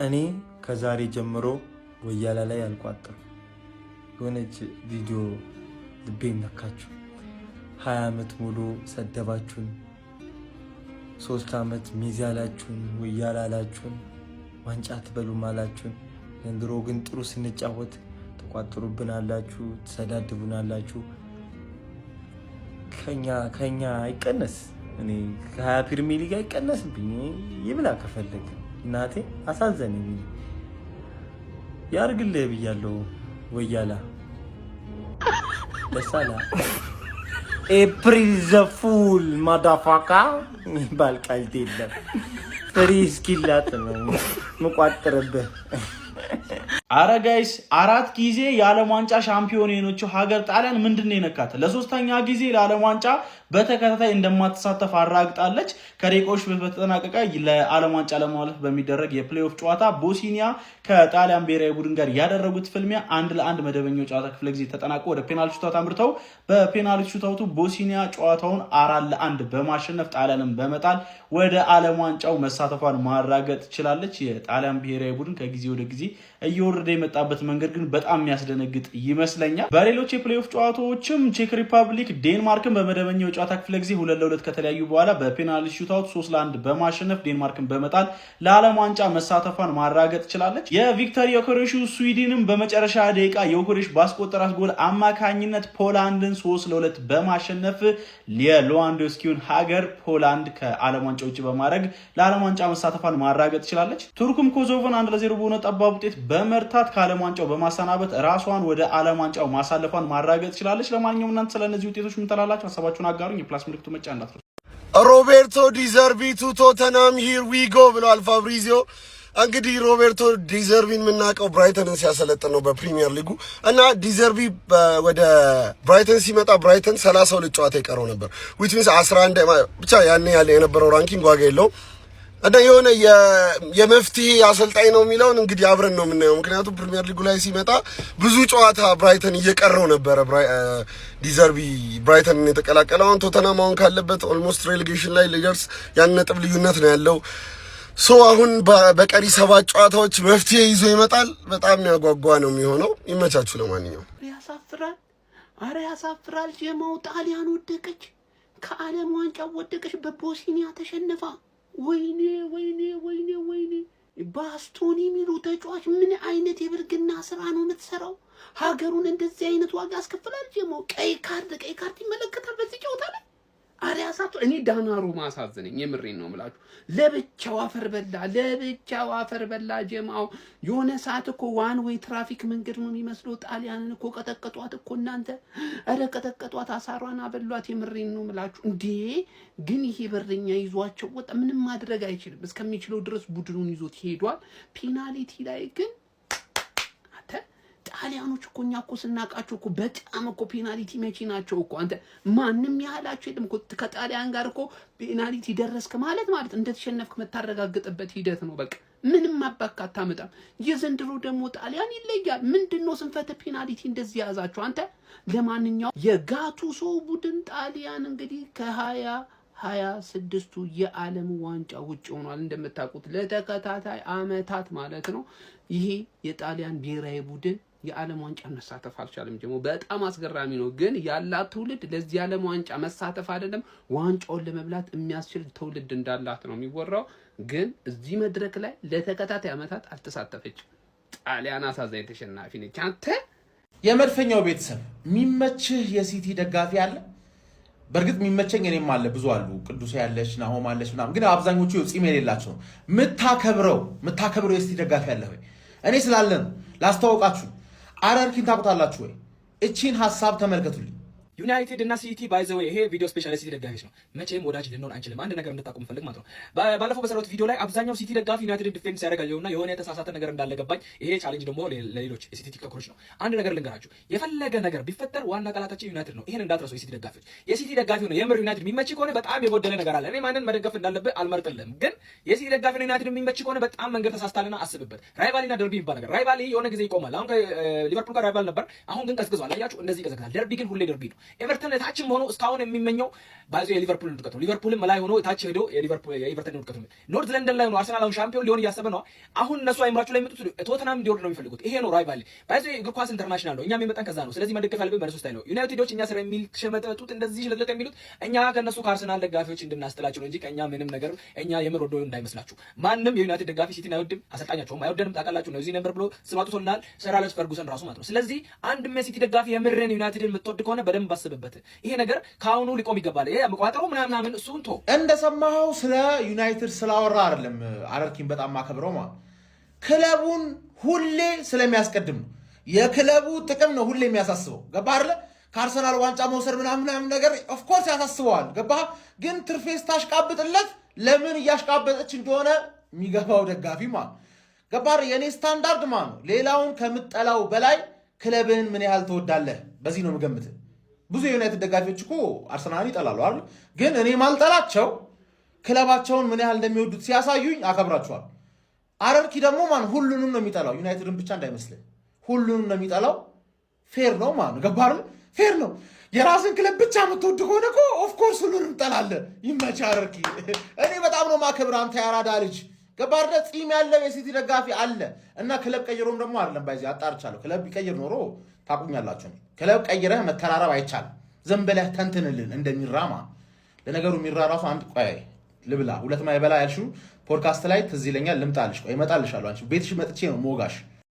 እኔ ከዛሬ ጀምሮ ወያላ ላይ አልቋጥም። የሆነች ቪዲዮ ልቤን ነካችሁ። 20 ዓመት ሙሉ ሰደባችሁን፣ 3 ዓመት ሚዜ አላችሁን፣ ወያላ አላችሁን፣ ዋንጫ ትበሉም አላችሁን። ዘንድሮ ግን ጥሩ ስንጫወት ተቋጥሩብን አላችሁ፣ ተሰዳድቡን አላችሁ። ከኛ አይቀነስ። እኔ ከ20 ፕሪሚየር ሊግ አይቀነስብኝ። ይብላ ከፈለገ እናቴ አሳዘነኝ። ያርግልህ ብያለሁ ወያላ ደሳላ ኤፕሪል ዘፉል ማዳፋካ የሚባል ቀልድ የለም። ፍሪ እስኪላት ነው መቋጠርብህ። አረ ጋይስ 4 ጊዜ የዓለም ዋንጫ ሻምፒዮን የሆነችው ሀገር ጣሊያን ምንድነው የነካት? ለሶስተኛ ጊዜ ለዓለም ዋንጫ በተከታታይ እንደማትሳተፍ አረጋግጣለች። ከደቂቃዎች በተጠናቀቀ ለዓለም ዋንጫ ለማለፍ በሚደረግ የፕሌይኦፍ ጨዋታ ቦስኒያ ከጣሊያን ብሔራዊ ቡድን ጋር ያደረጉት ፍልሚያ 1-1 መደበኛው ጨዋታ ክፍለ ጊዜ ተጠናቆ ወደ ፔናልቲ ሹታውት አምርተው በፔናልቲ ሹታውቱ ቦስኒያ ጨዋታውን 4-1 በማሸነፍ ጣሊያንን በመጣል ወደ ዓለም ዋንጫው መሳተፏን ማረጋገጥ ችላለች። የጣሊያን ብሔራዊ ቡድን ከጊዜ ወደ ጊዜ እየወረደ የመጣበት መንገድ ግን በጣም የሚያስደነግጥ ይመስለኛል። በሌሎች የፕሌይኦፍ ጨዋታዎችም ቼክ ሪፐብሊክ ዴንማርክን በመደበኛው ጨዋታ ክፍለ ጊዜ 2-2 ከተለያዩ በኋላ በፔናልቲ ሹታውት 3-1 በማሸነፍ ዴንማርክን በመጣል ለዓለም ዋንጫ መሳተፏን ማረጋገጥ ችላለች። የቪክተር ዮኬሬሽ ስዊድንም በመጨረሻ ደቂቃ ዮኬሬሽ ባስቆጠራት ጎል አማካኝነት ፖላንድን 3-2 በማሸነፍ የሌዋንዶስኪውን ሀገር ፖላንድ ከዓለም ዋንጫ ውጭ በማድረግ ለዓለም ዋንጫ መሳተፏን ማረጋገጥ ችላለች። ቱርክም ኮሶቮን 1-0 በሆነ ጠባብ ውጤት በመርታት ከዓለም ዋንጫው በማሰናበት ራሷን ወደ ዓለም ዋንጫው ማሳለፏን ማረጋገጥ ችላለች። ለማንኛውም እናንተ ስለነዚህ ውጤቶች ምን ትላላችሁ? ሀሳባችሁን አጋሩኝ። የፕላስ ምልክቱ መጫ እንዳትረሱ። ሮቤርቶ ዲዘርቢ ቱ ቶተናም ሂር ዊ ጎ ብሏል ፋብሪዚዮ። እንግዲህ ሮቤርቶ ዲዘርቢን የምናውቀው ብራይተንን ሲያሰለጥን ነው በፕሪሚየር ሊጉ እና ዲዘርቢ ወደ ብራይተን ሲመጣ ብራይተን 32 ጨዋታ ይቀረው ነበር which means 11 ብቻ ያኔ ያለ የነበረው ራንኪንግ ዋጋ የለውም እና የሆነ የመፍትሄ አሰልጣኝ ነው የሚለውን እንግዲህ አብረን ነው የምናየው። ምክንያቱም ፕሪሚየር ሊጉ ላይ ሲመጣ ብዙ ጨዋታ ብራይተን እየቀረው ነበረ ዲዘርቢ ብራይተንን የተቀላቀለው። አሁን ቶተናም አሁን ካለበት ኦልሞስት ሬሌጌሽን ላይ ሊደርስ ያን ነጥብ ልዩነት ነው ያለው። አሁን በቀሪ 7 ጨዋታዎች መፍትሄ ይዞ ይመጣል። በጣም የሚያጓጓ ነው የሚሆነው። ይመቻችሁ። ለማንኛውም ያሳፍራል። አረ ያሳፍራል። ጀማው ጣሊያን ወደቀች፣ ከዓለም ዋንጫ ወደቀች፣ በቦስኒያ ተሸነፋ። ወይኔ ወይኔ ወይኔ ወይኔ! ባስቶኒ የሚሉ ተጫዋች ምን አይነት የብርግና ስራ ነው የምትሰራው? ሀገሩን እንደዚህ አይነት ዋጋ ያስከፍላል። ጀማው ቀይ ካርድ ይመለከታል በዚህ ጨዋታ ላይ። አረ ያሳፍራል። እኔ ዳናሩማ አሳዘነኝ። የምሬን ነው የምላችሁ። ለብቻው አፈር በላ ጀማው። የሆነ ሰዓት እኮ ዋን ዌይ ትራፊክ መንገድ ነው የሚመስለው። ጣሊያንን እኮ ቀጠቀጧት እኮ እናንተ። አረ ቀጠቀጧት፣ አሳሯን አበሏት። የምሬን ነው የምላችሁ። እንዴ ግን ይሄ በረኛ ይዟቸው ወጣ። ምንም ማድረግ አይችልም። እስከሚችለው ድረስ ቡድኑን ይዞት ሄዷል። ፔናልቲ ላይ ግን ጣሊያኖች እኮ እኛ እኮ ስናቃቸው እኮ በጣም እኮ ፔናልቲ መቺ ናቸው እኮ። አንተ ማንም ያህላቸው የለም እኮ። ከጣሊያን ጋር እኮ ፔናልቲ ደረስክ ማለት እንደተሸነፍክ መታረጋግጥበት ሂደት ነው። በቃ ምንም ማባካ አታመጣም። የዘንድሮ ደግሞ ጣሊያን ይለያል። ምንድነው ስንፈተ ፔናልቲ እንደዚህ ያዛቸው አንተ። ለማንኛውም የጋቱሶ ቡድን ጣሊያን እንግዲህ ከ2026ቱ የዓለም ዋንጫ ውጭ ሆኗል። እንደምታውቁት ለተከታታይ አመታት ማለት ነው። ይሄ የጣሊያን ብሔራዊ ቡድን የዓለም ዋንጫ መሳተፍ አልቻለም። ደግሞ በጣም አስገራሚ ነው። ግን ያላት ትውልድ ለዚህ የዓለም ዋንጫ መሳተፍ አይደለም ዋንጫውን ለመብላት የሚያስችል ትውልድ እንዳላት ነው የሚወራው። ግን እዚህ መድረክ ላይ ለተከታታይ አመታት አልተሳተፈችም። ጣሊያን አሳዛኝ ተሸናፊ ነች። አንተ የመድፈኛው ቤተሰብ የሚመችህ የሲቲ ደጋፊ አለ? በእርግጥ የሚመቸኝ እኔም አለ፣ ብዙ አሉ። ቅዱስ ያለች ናሆም አለች ምናምን፣ ግን አብዛኞቹ ጺም የሌላቸው ነው። ምታከብረው የሲቲ ደጋፊ አለ ወይ? እኔ ስላለን ላስተዋውቃችሁ። አረርኪን ታውቁታላችሁ ወይ? እቺን ሐሳብ ተመልከቱልኝ። ዩናይትድ እና ሲቲ ባይ ዘ ዌይ ይሄ ቪዲዮ ስፔሻሊ ሲቲ ደጋፊዎች ነው። መቼም ወዳጅ ልንሆን አንችልም። አንድ ነገር እንድታቆም ፈልግ ማለት ነው። ባለፈው በሰራሁት ቪዲዮ ላይ አብዛኛው ሲቲ ደጋፊ ዩናይትድ ዲፌንስ ያደርጋልና የሆነ የተሳሳተ ነገር እንዳለገባኝ፣ ይሄ ቻሌንጅ ደግሞ ለሌሎች የሲቲ ቲክቶከሮች ነው። አንድ ነገር ልንገራችሁ፣ የፈለገ ነገር ቢፈጠር ዋና ጠላታችን ዩናይትድ ነው። ይሄን እንዳትረሱ የሲቲ ደጋፊዎች። የሲቲ ደጋፊ ነው የምር ዩናይትድ የሚመች ከሆነ በጣም የጎደለ ነገር አለ። እኔ ማንን መደገፍ እንዳለብህ አልመርጥልህም፣ ግን የሲቲ ደጋፊ ነው ዩናይትድ የሚመች ከሆነ በጣም መንገድ ተሳስታልና አስብበት። ራይቫሊና ደርቢ ይባል ነገር ራይቫሊ የሆነ ጊዜ ይቆማል። አሁን ከሊቨርፑል ጋር ራይቫል ነበር፣ አሁን ግን ቀዝቅዟል። አያችሁ እንደዚህ ይቀዘቅዛል። ደርቢ ግን ሁሌ ደርቢ ነው። ኤቨርተን ታችም ሆኖ እስካሁን የሚመኘው ባይዞ የሊቨርፑልን ውድቀት ነው። ሊቨርፑልም ላይ ሆኖ ታች ሄዶ የኤቨርተን ውድቀት ነው። ኖርዝ ለንደን ላይ ሆኖ አርሰናል አሁን ሻምፒዮን ሊሆን እያሰበ ነው። አሁን እነሱ አይምራቸው ላይ የሚመጡት ቶተናም እንዲወርድ ነው የሚፈልጉት። ይሄ ነው ራይቫል ባይዞ እግር ኳስ ኢንተርናሽናል ነው። እኛም የመጣን ከዛ ነው። ስለዚህ መደገፍ ያለብን በእነሱ ስታይል ነው። ዩናይትዶች እኛ ስለ የሚል ሸመጠጡት እንደዚህ ሽለጥለጥ የሚሉት እኛ ከነሱ ከአርሰናል ደጋፊዎች እንድናስጥላቸው ነው እንጂ ከኛ ምንም ነገር እኛ የምር ወዶ እንዳይመስላችሁ። ማንም የዩናይትድ ደጋፊ ሲቲን አይወድም፣ አሰልጣኛቸውም አይወደንም። ታውቃላችሁ ነው እዚህ ነበር ብሎ ስም አውጥቶልናል ሰር አሌክስ ፈርጉሰን ራሱ ማለት ነው። ስለዚህ አንድም የሲቲ ደጋፊ የምርን ዩናይትድን የምትወድ ከሆነ በደንብ አስብበት። ይሄ ነገር ከአሁኑ ሊቆም ይገባል። ይሄ መቋጠሩ ምናምን እሱን ቶ እንደሰማኸው ስለ ዩናይትድ ስላወራ አይደለም አረርኪን በጣም ማከብረው ማለት ክለቡን ሁሌ ስለሚያስቀድም ነው። የክለቡ ጥቅም ነው ሁሌ የሚያሳስበው። ገባህ አይደለ? ከአርሰናል ዋንጫ መውሰድ ምናምን ነገር ኦፍ ኮርስ ያሳስበዋል። ገባህ? ግን ትርፌስ ታሽቃብጥለት ለምን እያሽቃበጠች እንደሆነ የሚገባው ደጋፊ ማለት ገባህ? የኔ ስታንዳርድ ማለት ነው ሌላውን ከምጠላው በላይ ክለብህን ምን ያህል ትወዳለህ። በዚህ ነው የምገምትህ። ብዙ የዩናይትድ ደጋፊዎች እኮ አርሰናልን ይጠላሉ አይደል? ግን እኔ ማልጠላቸው ክለባቸውን ምን ያህል እንደሚወዱት ሲያሳዩኝ አከብራቸዋል። አረርኪ ደግሞ ማን ሁሉንም ነው የሚጠላው፣ ዩናይትድን ብቻ እንዳይመስልህ ሁሉንም ነው የሚጠላው። ፌር ነው ማለት ነው። ገባህ አይደል? ፌር ነው። የራስን ክለብ ብቻ የምትወድ ከሆነ እኮ ኦፍ ኮርስ ሁሉንም ጠላለህ። ይመችህ አረርኪ። እኔ በጣም ነው ማከብር አንተ ያራዳ ልጅ። ገባህ አይደል? ጺም ያለው የሲቲ ደጋፊ አለ እና ክለብ ቀይሮም ደግሞ አይደለም ባይዚ አጣርቻለሁ። ክለብ ቢቀይር ኖሮ ታቁኛላችሁ። ክለብ ቀይረህ መተራረብ አይቻልም። ዝም ብለህ ተንትንልን እንደሚራማ። ለነገሩ የሚራ ራሱ አንድ ቆይ ልብላ ሁለት ማይበላ ያልሽው ፖድካስት ላይ ትዝ ይለኛል። ልምጣልሽ፣ ቆይ እመጣልሻለሁ። አንቺ ቤትሽ መጥቼ ነው ሞጋሽ